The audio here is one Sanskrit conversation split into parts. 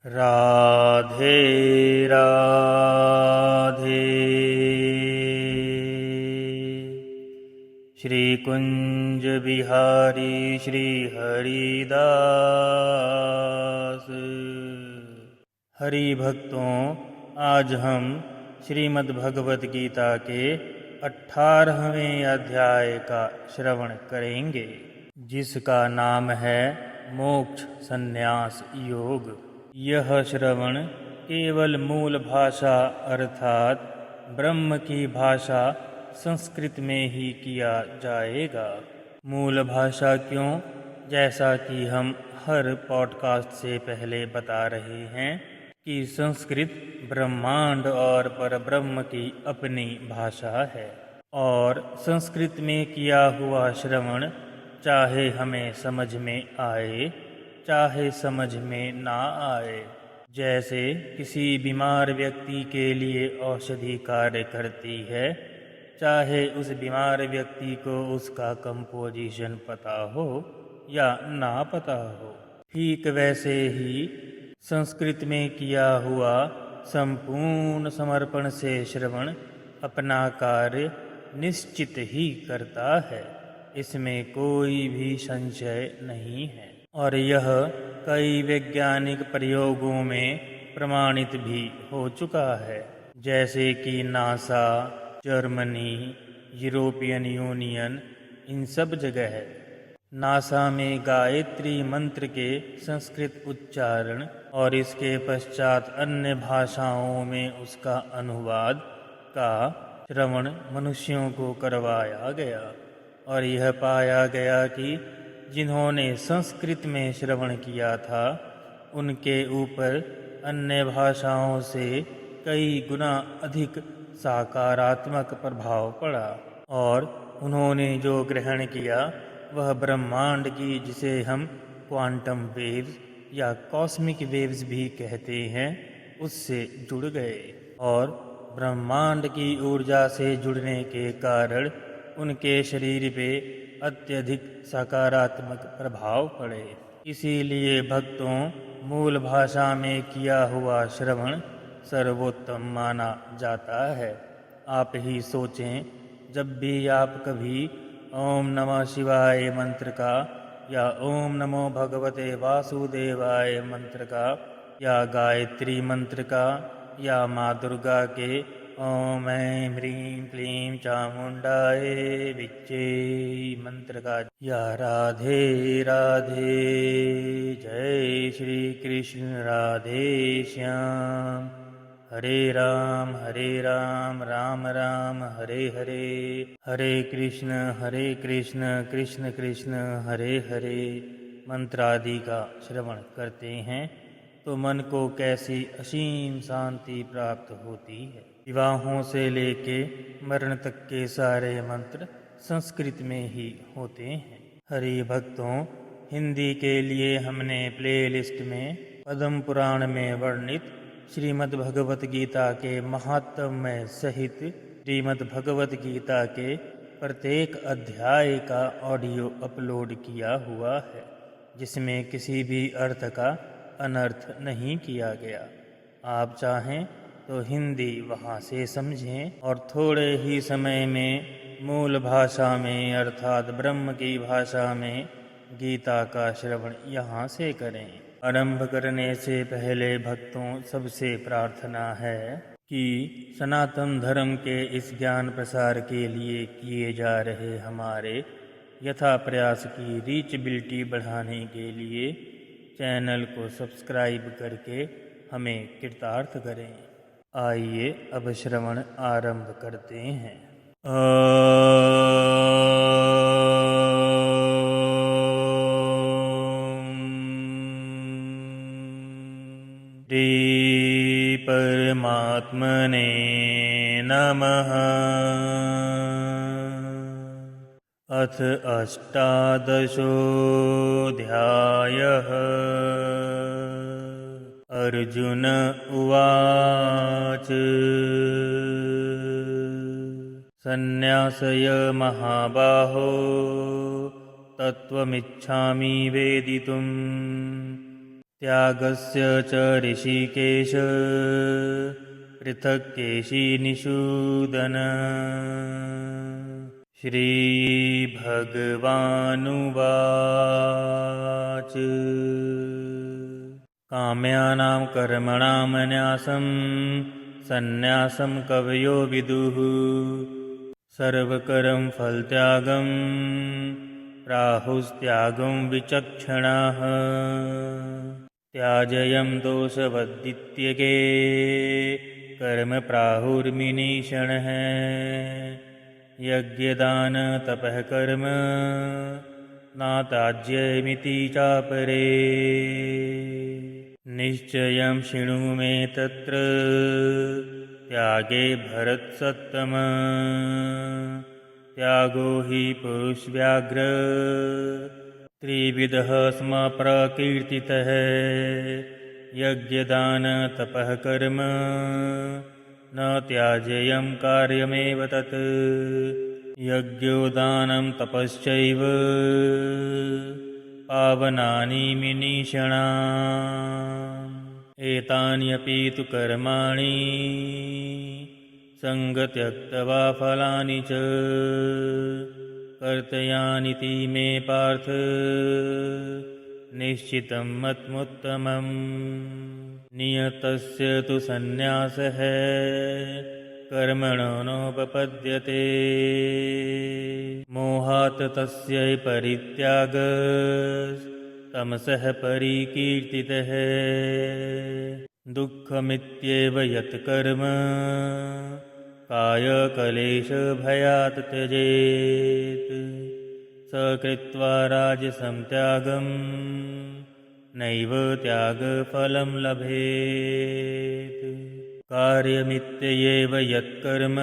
राधे राधे। श्री कुंज बिहारी श्री हरिदास। हरि भक्तों, आज हम श्रीमद् भगवत गीता के 18वें अध्याय का श्रवण करेंगे, जिसका नाम है मोक्ष संन्यास योग। यह श्रवण केवल मूल भाषा अर्थात ब्रह्म की भाषा संस्कृत में ही किया जाएगा। मूल भाषा क्यों? जैसा कि हम हर पॉडकास्ट से पहले बता रहे हैं कि संस्कृत ब्रह्मांड और परब्रह्म की अपनी भाषा है, और संस्कृत में किया हुआ श्रवण चाहे हमें समझ में आए चाहे समझ में ना आए। जैसे किसी बीमार व्यक्ति के लिए औषधि कार्य करती है, चाहे उस बीमार व्यक्ति को उसका कंपोजिशन पता हो या ना पता हो। ठीक वैसे ही संस्कृत में किया हुआ संपूर्ण समर्पण से श्रवण अपना कार्य निश्चित ही करता है, इसमें कोई भी संशय नहीं है। और यह कई वैज्ञानिक प्रयोगों में प्रमाणित भी हो चुका है, जैसे कि नासा, जर्मनी, यूरोपियन यूनियन, इन सब जगह है। नासा में गायत्री मंत्र के संस्कृत उच्चारण और इसके पश्चात अन्य भाषाओं में उसका अनुवाद का श्रवण मनुष्यों को करवाया गया, और यह पाया गया कि जिन्होंने संस्कृत में श्रवण किया था उनके ऊपर अन्य भाषाओं से कई गुना अधिक सकारात्मक प्रभाव पड़ा, और उन्होंने जो ग्रहण किया वह ब्रह्मांड की, जिसे हम क्वांटम वेव्स या कॉस्मिक वेव्स भी कहते हैं, उससे जुड़ गए, और ब्रह्मांड की ऊर्जा से जुड़ने के कारण उनके शरीर पे अत्यधिक सकारात्मक प्रभाव पड़े। इसीलिए भक्तों, मूल भाषा में किया हुआ श्रवण सर्वोत्तम माना जाता है। आप ही सोचें, जब भी आप कभी ओम नमः शिवाय मंत्र का या ओम नमो भगवते वासुदेवाय मंत्र का या गायत्री मंत्र का या माँ दुर्गा के ओम ऐं ह्रीं क्लीं चामुंडाय विच्चे मंत्र का या राधे राधे जय श्री कृष्ण राधे श्याम, हरे राम राम राम हरे हरे, हरे कृष्ण कृष्ण कृष्ण हरे हरे मंत्रादि का श्रवण करते हैं तो मन को कैसी असीम शांति प्राप्त होती है। विवाहों से लेके मरण तक के सारे मंत्र संस्कृत में ही होते हैं। हरि भक्तों, हिंदी के लिए हमने प्लेलिस्ट में पद्म पुराण में वर्णित श्रीमद् भगवत गीता के महात्म्य सहित श्रीमद् भगवत गीता के प्रत्येक अध्याय का ऑडियो अपलोड किया हुआ है, जिसमें किसी भी अर्थ का अनर्थ नहीं किया गया। आप चाहें तो हिंदी वहाँ से समझें और थोड़े ही समय में मूल भाषा में अर्थात ब्रह्म की भाषा में गीता का श्रवण यहाँ से करें। आरंभ करने से पहले भक्तों, सबसे प्रार्थना है कि सनातन धर्म के इस ज्ञान प्रसार के लिए किए जा रहे हमारे यथा प्रयास की रीचबिलिटी बढ़ाने के लिए चैनल को सब्सक्राइब करके हमें कृतार्थ करें। आइए अब श्रवण आरंभ करते हैं। श्री परमात्मने नमः। अथ अष्टादशोऽध्यायः। अर्जुन उवाच सन्न्यासय महाबाहो तत्त्वमिच्छामि वेदितुम् त्यागस्य च ऋषिकेश पृथक् केशिनिषूदन। श्रीभगवानुवाच काम्यानां कर्मणां न्यासं सन्न्यासं कवयो विदुः सर्वकर्म फलत्यागं प्राहुस्त्यागं विचक्षणाः। त्याजयं दोषवद्दित्यगे कर्म प्राहुर्मिनीषणः। यज्ञदान तपः कर्म नात्याज्यमिति चापरे। निश्चयं शृणु मे तत्र त्यागे भरतसत्तम। त्यागो हि पुरुषव्याघ्र त्रिविधः स्म प्रकीर्तितः। यज्ञदान तपः कर्म न त्याज्यं कार्यमेव तत्। यज्ञो दानं तपश्चैव पावनानि मनीषिणाम्। एतान्यपि तु कर्माणि सङ्गत्यक्त्वा फलानि च कर्तव्यानीति मे पार्थ निश्चितं मत्मुत्तमम्। नियतस्य तु सन्न्यासः कर्मणो नोपपद्यते। मोहात् तस्य परित्यागस्तमसः परिकीर्तितः। दुःखमित्येव यत् कर्म कायकलेशभयात् त्यजेत्। स कृत्वा राजसं त्यागं नैव त्यागफलं लभेत्। कार्यमित्येव यत्कर्म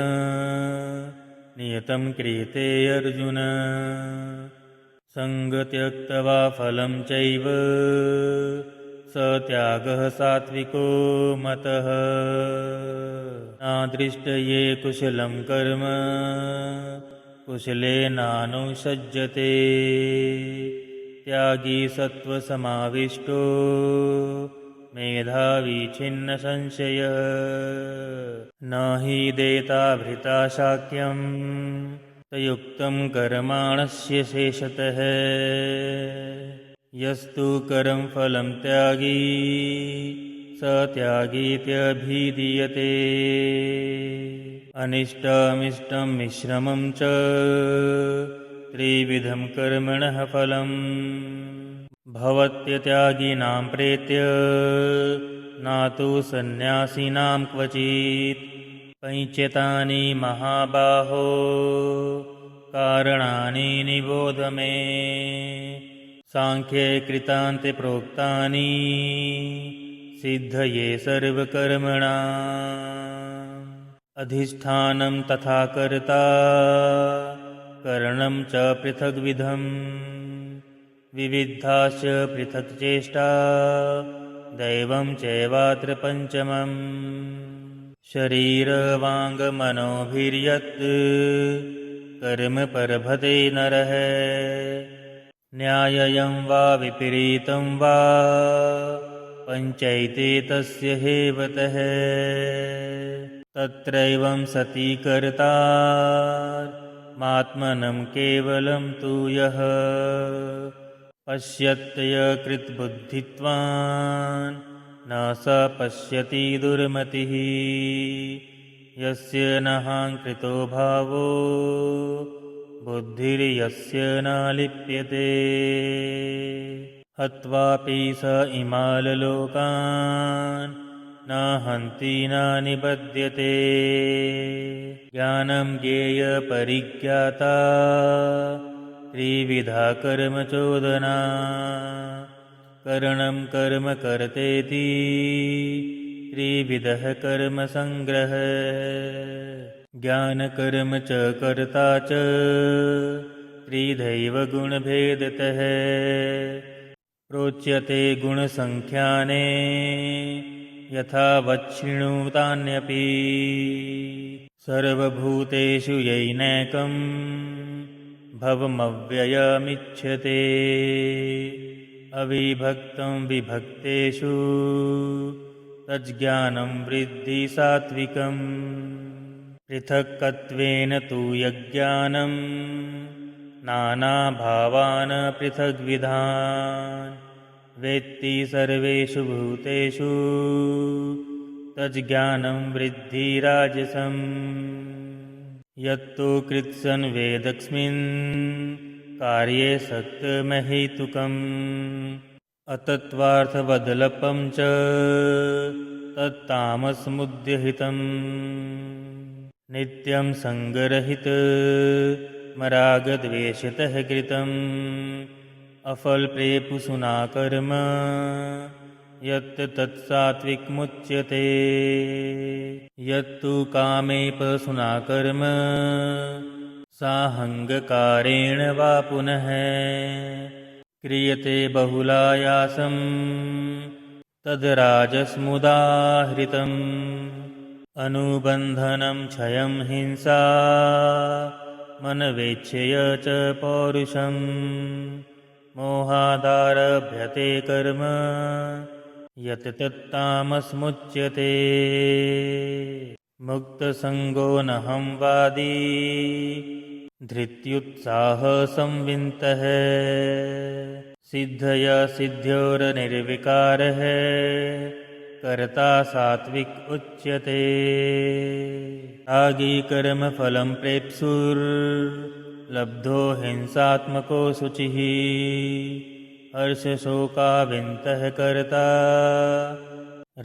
नियतं क्रियते अर्जुन। सङ्गत्यक्त्वा फलं चैव स त्यागः सात्विको मतः। नादृष्टये कुशलं कर्म कुशलेनानुसज्जते। त्यागी सत्त्वसमाविष्टो मेधावी छिन्न संशयः। न हि देताभृता शाक्यं तयुक्तं कर्माणस्य शेषतः। यस्तु कर्मफलं त्यागी स त्यागीत्यभिधीयते। अनिष्टमिष्टं मिश्रमं च त्रिविधं कर्मणः फलम्। भवत्यत्यागिनां प्रेत्य नातु सन्न्यासिनां क्वचित्। पञ्चेतानि महाबाहो कारणानि निबोध मे। सांख्ये कृतान्ते प्रोक्तानि सिद्धये सर्वकर्मणाम्। अधिष्ठानं तथा कर्ता करणं च पृथग्विधम्। विविधाश्च पृथक् चेष्टा दैवं चैवात्र पञ्चमम्। शरीरवाङ्मनोभिर्यत् कर्म परभते नरः। न्याय्यं वा विपरीतं वा पञ्चैते तस्य हेवतः। तत्रैवं सति कर्तारमात्मनं केवलं तु यः पश्यत्यकृतबुद्धित्वान् न स पश्यति दुर्मतिः। यस्य नाहङ्कृतो भावो बुद्धिर्यस्य न लिप्यते। हत्वापि स इमाल्लोकान् न हन्ति न निबध्यते। ज्ञानं ज्ञेयपरिज्ञाता त्रिविधा कर्मचोदना। करणं कर्म कर्तेति त्रिविधः कर्मसङ्ग्रहः। ज्ञानकर्म च कर्ता च त्रिधैव गुणभेदतः। प्रोच्यते गुणसङ्ख्याने यथा वच्छृणुतान्यपि। सर्वभूतेषु यैनैकं भवमव्ययमिच्छते। अविभक्तं विभक्तेषु तज्ज्ञानं वृद्धि सात्विकम् पृथक्कत्वेन तु यज्ञानं नानाभावान् पृथग्विधान् वेत्ति सर्वेषु भूतेषु तज्ज्ञानं वृद्धि राजसम् यत्तु कृत्सन् वेदस्मिन् कार्ये सक्तमहेतुकम् अतत्त्वार्थवदलपं च तत्तामसमुद्यहितम् नित्यं सङ्गरहितमरागद्वेषतः कृतम् अफलप्रेपुसुना कर्म यत् तत्सात्विकमुच्यते यत्तु कामेपसुना कर्म साहङ्गकारेण वा पुनः क्रियते बहुलायासं तद्राजसमुदाहृतम् अनुबन्धनं क्षयं हिंसा मनवेच्छय च पौरुषम् मोहादारभ्यते कर्म यत् तत्तामसमुच्यते मुक्तसङ्गो नहं वादी धृत्युत्साहसंविन्तः सिद्धया सिद्ध्योर्निर्विकारः कर्ता सात्विक उच्यते त्यागी कर्मफलं प्रेप्सुर्लब्धो हिंसात्मको शुचिः हर्षशोकाविन्तः कर्ता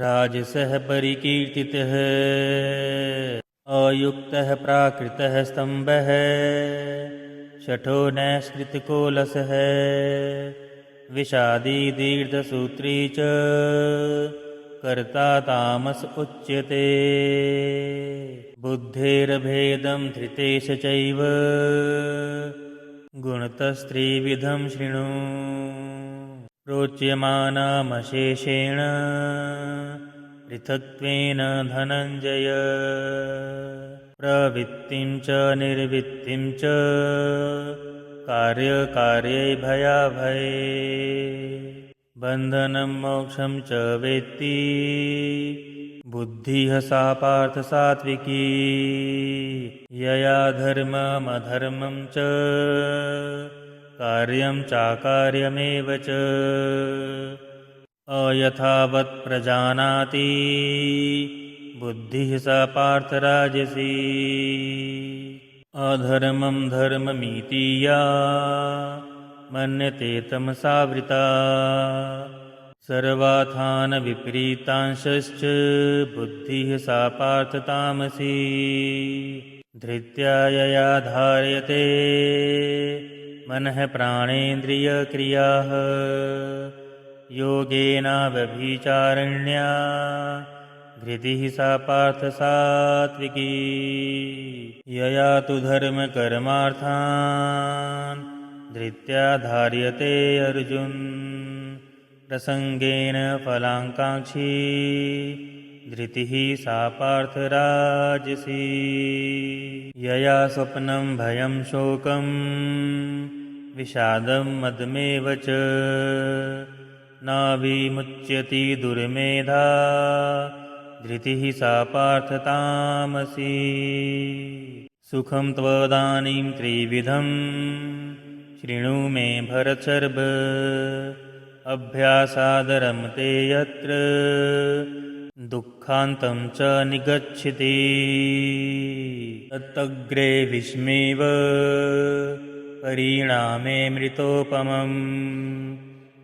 राजसः परिकीर्तितः अयुक्तः प्राकृतः स्तम्भः शठो नैष्कृतिकोलसः विषादी दीर्घसूत्री च कर्ता तामस उच्यते बुद्धेर्भेदं धृतेश चैव गुणतस्त्रिविधं शृणु प्रोच्यमानामशेषेण पृथक्त्वेन धनञ्जय प्रवृत्तिं च निर्वृत्तिं च कार्यकार्ये भयाभये बन्धनं मोक्षं च वेत्ति बुद्धिः सा पार्थ सात्विकी यया धर्ममधर्मं च कार्यं चाकार्यमेव च अयथावत् प्रजानाति बुद्धिः सा पार्थ राजसी अधर्मं धर्ममिति या मन्यते तमसावृता सर्वार्थान् विपरीतांश्च बुद्धिः सा पार्थ तामसी धृत्या यया धार्यते मनः प्राणेन्द्रियक्रियाः योगेनाव्यभिचारिण्या धृतिः सा पार्थ सात्विकी यया तु धर्मकर्मार्थान् धृत्या धार्यते अर्जुन प्रसंगेन फलाकांक्षी धृतिः सा पार्थ राजसी यया स्वप्नं भयं शोकं विषादं मदमेव च न विमुच्यति दुर्मेधा धृतिः सा पार्थ तामसी सुखं त्वदानीं त्रिविधं शृणु मे भरतशर्व अभ्यासादरमते यत्र दुःखान्तं च निगच्छति तत्तग्रे विस्मेव परिणामे मृतोपमम्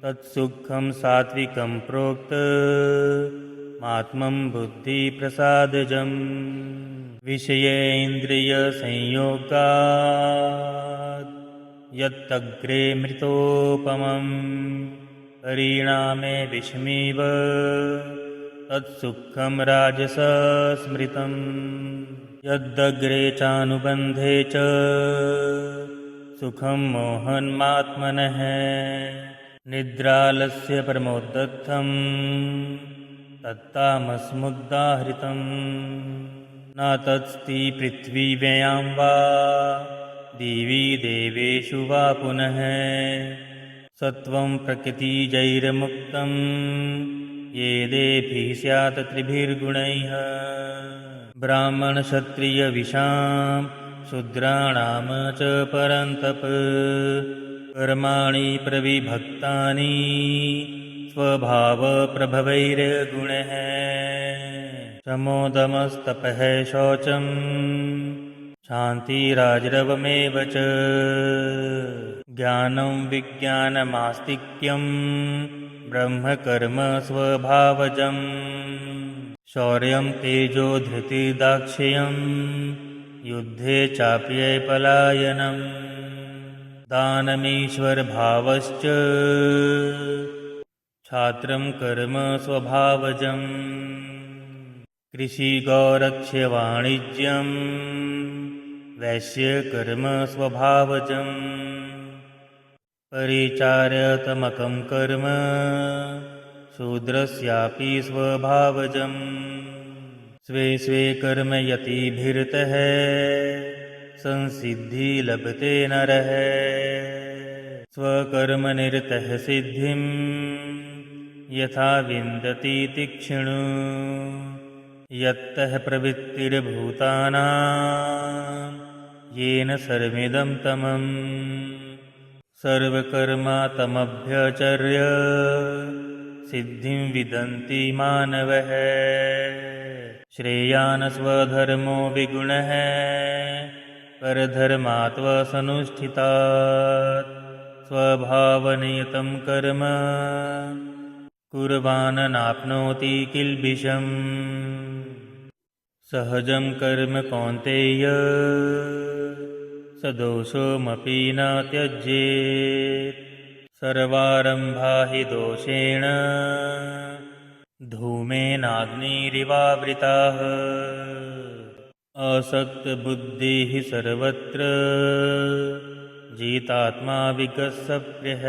तत्सुखं सात्विकं प्रोक्तमात्मं बुद्धिप्रसादजम् विषयेन्द्रियसंयोगात् यत्तग्रे मृतोपमम् परिणामे विस्मेव तत्सुखं राजसस्मृतम् यद्दग्रे चानुबन्धे च सुखं मोहन्मात्मनः निद्रालस्य परमोद्धतं तत्तामसमुदाहृतम् न तत्स्ति पृथ्वीव्यां वा दिवि देवेषु वा पुनः सत्वं प्रकृतिजैर्मुक्तं ये देभिः स्यात् त्रिभिर्गुणैः ब्राह्मणक्षत्रियविषां शूद्राणां च परन्तप कर्माणि प्रविभक्तानि स्वभावप्रभवैर्गुणैः शमोदमस्तपः शौचं शान्तिराजरवमेव च ज्ञानं विज्ञानमास्तिक्यं ब्रह्मकर्म स्वभावजं शौर्यं तेजो धृतिर्दाक्ष्यं युद्धे चाप्यपलायनं दानमीश्वरभावश्च छात्रं कर्म स्वभावजं कृषिगौरक्ष्यवाणिज्यं वैश्यकर्म स्वभावजं परिचार्यतमकं कर्म शूद्रस्यापि स्वभावजं स्वे स्वे कर्म यतिभिरतः संसिद्धि लभते नरः स्वकर्मनिरतः सिद्धिं यथा विन्दति तीक्ष्णो यत्तः प्रवृत्तिर्भूतानां येन सर्वमिदं तमम् सर्वकर्मातमभ्यचर्य सिद्धिं विदन्ति मानवः श्रेयान् स्वधर्मो विगुणः परधर्मात्वसनुष्ठितात् स्वभावनियतं कर्म कुर्वान् नाप्नोति किल्बिषम् सहजं कर्म कौन्तेय सदोषमपि न त्यज्येत् सर्वारम्भा हि दोषेण धूमेनाग्निरिवावृताः असक्तबुद्धिः सर्वत्र जितात्मा विगतसप्रियः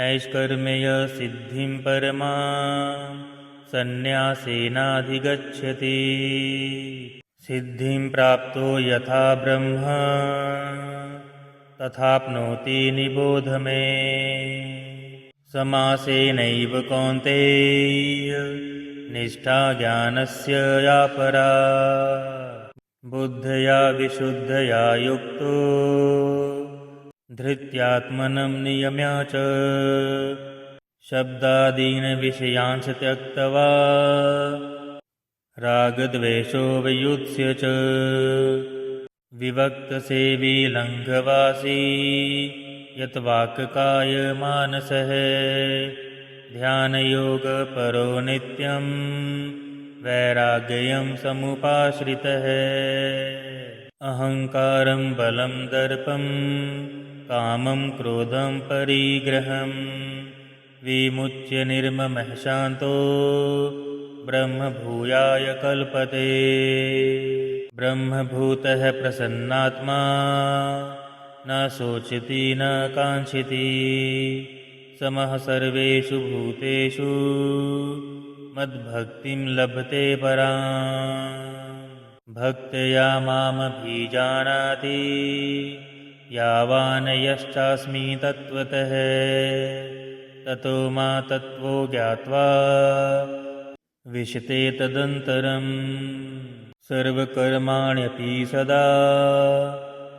नैष्कर्म्य सिद्धिं परमां सन्न्यासेनाधिगच्छति सिद्धिं प्राप्तो यथा ब्रह्म तथाप्नोति निबोध मे समासेनैव कौन्तेय निष्ठा ज्ञानस्य या परा बुद्धया विशुद्धया युक्तो धृत्यात्मनं नियम्य च शब्दादीन् विषयांश त्यक्त्वा रागद्वेषो वियुत्स्य च विवक्तसेवी लङ्घवासी यत्वाक्कायमानसः ध्यानयोगपरो नित्यं वैराग्यं समुपाश्रितः अहङ्कारं बलं दर्पं कामं क्रोधं परिग्रहं विमुच्य निर्ममः शान्तो ब्रह्मभूयाय कल्पते ब्रह्मभूतः प्रसन्नात्मा न शोचति न काङ्क्षति समः सर्वेषु भूतेषु मद्भक्तिं लभते पराम् भक्त्या मामभिजानाति यावान् यश्चास्मि तत्त्वतः ततो मा तत्त्वो ज्ञात्वा विशते तदन्तरम् सर्वकर्माण्यपि सदा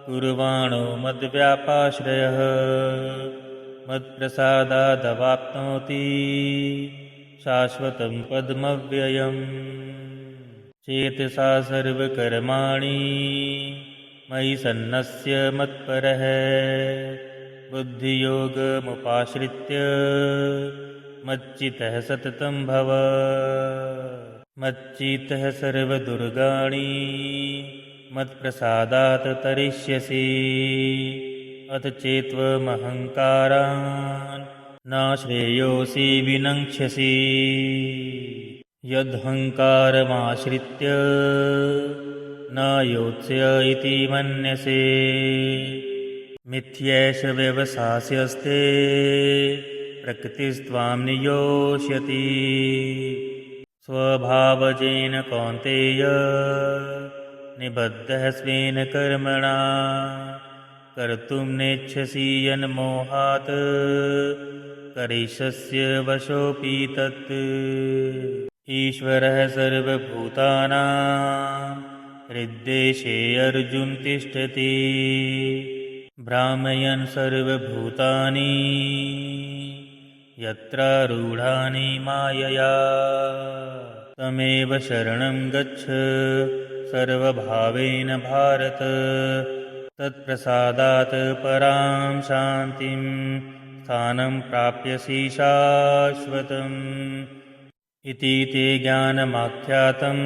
कुर्वाणो मद्व्यापाश्रयः मत्प्रसादादवाप्नोति शाश्वतं पदमव्ययम् चेतसा सर्वकर्माणि मयि सन्नस्य मत्परः बुद्धियोगमुपाश्रित्य मच्चित्तः सततं भव मच्चित्तः सर्वदुर्गाणि मत्प्रसादात् तरिष्यसि अथ चेत्त्वमहङ्कारान् न श्रेयोऽसि विनङ्क्ष्यसि यदहङ्कारमाश्रित्य न योत्स्य इति मन्यसे मिथ्यैष व्यवसास्यस्ते प्रकृतिस्त्वां नियोष्यति स्वभावजेन कौन्तेय निबद्धः स्वेन कर्मणा कर्तुं नेच्छसि यन्मोहात् करिष्यस्य वशोऽपि तत्। ईश्वरः सर्वभूतानां हृद्देशे अर्जुन तिष्ठति। भ्रामयन् सर्वभूतानि यत्रारूढानि मायया। तमेव शरणं गच्छ सर्वभावेन भारत। तत्प्रसादात् परां शान्तिं स्थानं प्राप्यसि शाश्वतम्। इति ते ज्ञानमाख्यातं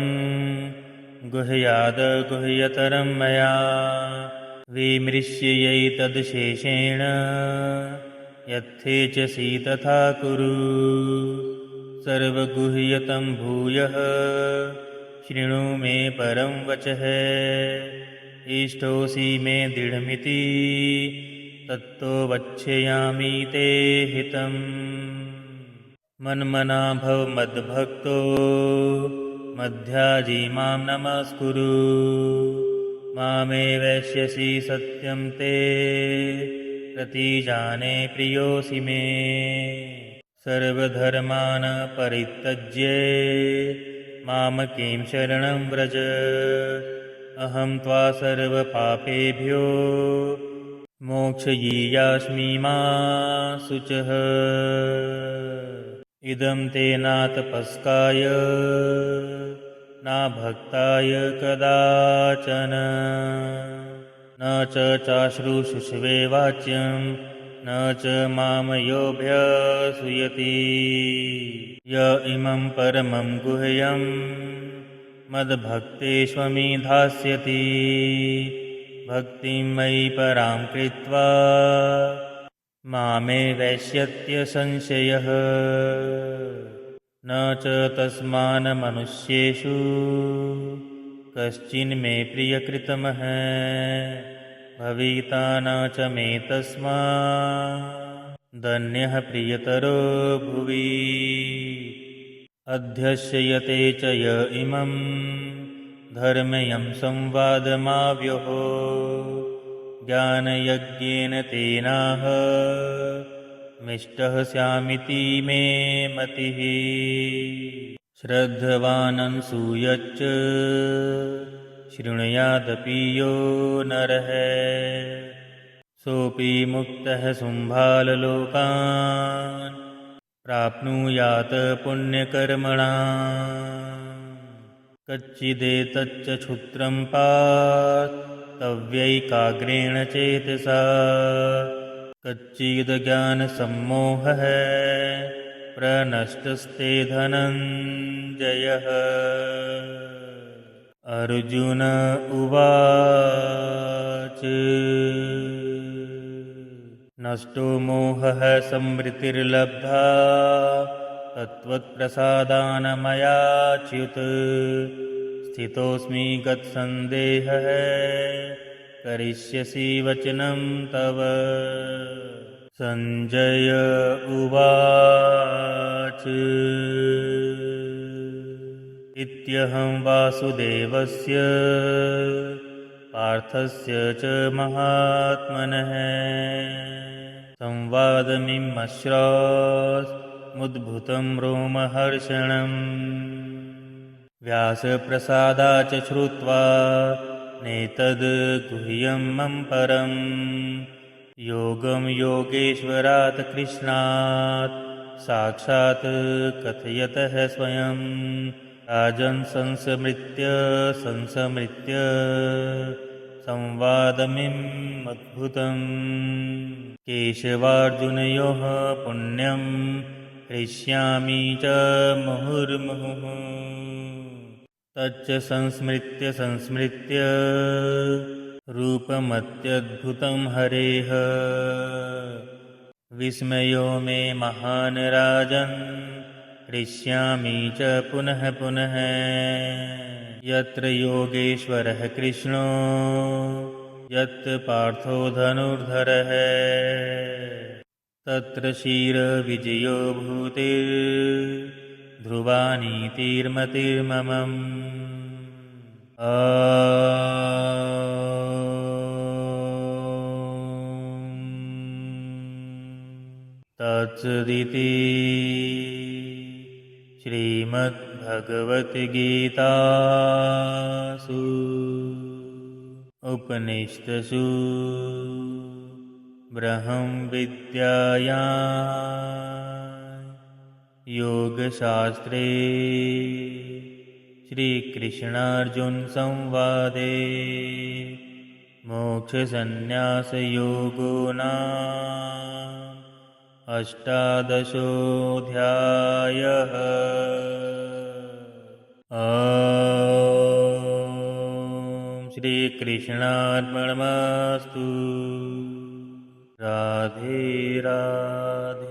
गुह्याद् गुह्यतरं मया। विमृश्यैतदशेषेण यथेच्छसि तथा कुरु। सर्वगुह्यतं भूयः शृणु मे परं वचः। इष्टोऽसि मे दृढमिति तत्तो वक्ष्यामि ते हितम्। मन्मना भव मद्भक्तो मध्याजी मां नमस्कुरु। मामे वैश्यसि सत्यं ते प्रतिजाने प्रियोऽसि मे। सर्वधर्मान् परित्यज्य मामकें शरणं व्रज। अहं त्वा सर्वपापेभ्यो मोक्षयिष्यामि मा शुचः। इदं ते नातपस्काय न भक्ताय कदाचन। न च चाश्रुषुष्वे वाच्यं न च मामयोऽभ्यसूयति। य इमं परमं गुह्यं मद्भक्तेष्वभिधास्यति। भक्तिं मयि परां कृत्वा मामे वैष्यत्य संशयः। न च तस्मान् मनुष्येषु कश्चिन्मे प्रियकृतमः भविता न च मे तस्मात् दन्यः प्रियतरो भुवि। अध्यस्यते च य इमं धर्म्यं संवादमाव्युः। ज्ञानयज्ञेन तेनाह मिष्टः स्यामिति मे मतिः। श्रद्धवानंसूयच्च शृणुयादपि यो नरः। सोऽपि मुक्तः शुम्भाललोकान् प्राप्नुयात् पुण्यकर्मणा। कच्चिदेतच्च क्षुद्रं पार्थव्यैकाग्रेण चेतसा। कच्चिदज्ञानसम्मोहः प्रनष्टस्ते धनञ्जयः। अर्जुन उवाच नष्टो मोहः संवृत्तिर्लब्धा तत्त्वत्प्रसादान् मयाच्युत। स्थितोऽस्मि गतसन्देहः करिष्यसि वचनं तव। संजय उवाच इत्यहं वासुदेवस्य पार्थस्य च महात्मनः संवादमिमश्रास्मुद्भूतं रोमहर्षणम्। व्यासप्रसादाच्च श्रुत्वा नेतद् गुह्यं मम परम्। योगं योगेश्वरात् कृष्णात् साक्षात् कथयतः स्वयं। राजन् संस्मृत्य संवादमिम् अद्भुतम्। केशवार्जुनयोः पुण्यं हृष्यामि च मुहुर्मुहुः। तच्च संस्मृत्य रूपमत्यद्भुतं हरेः। विस्मयो मे महान् राजन् हृष्यामि च पुनः पुनः। यत्र योगेश्वरः कृष्णो यत् पार्थो धनुर्धरः। तत्र क्षीरविजयो भूतिर्ध्रुवा नीतिर्मतिर्ममम्। तत्सदिति श्रीमद्भगवद्गीतासु उपनिषत्सु ब्रह्मविद्यायां योगशास्त्रे श्रीकृष्णार्जुनसंवादे मोक्षसंन्यासयोगो नाम अष्टादशोऽध्यायः। ॐ श्रीकृष्णार्पणमस्तु। राधे राधे।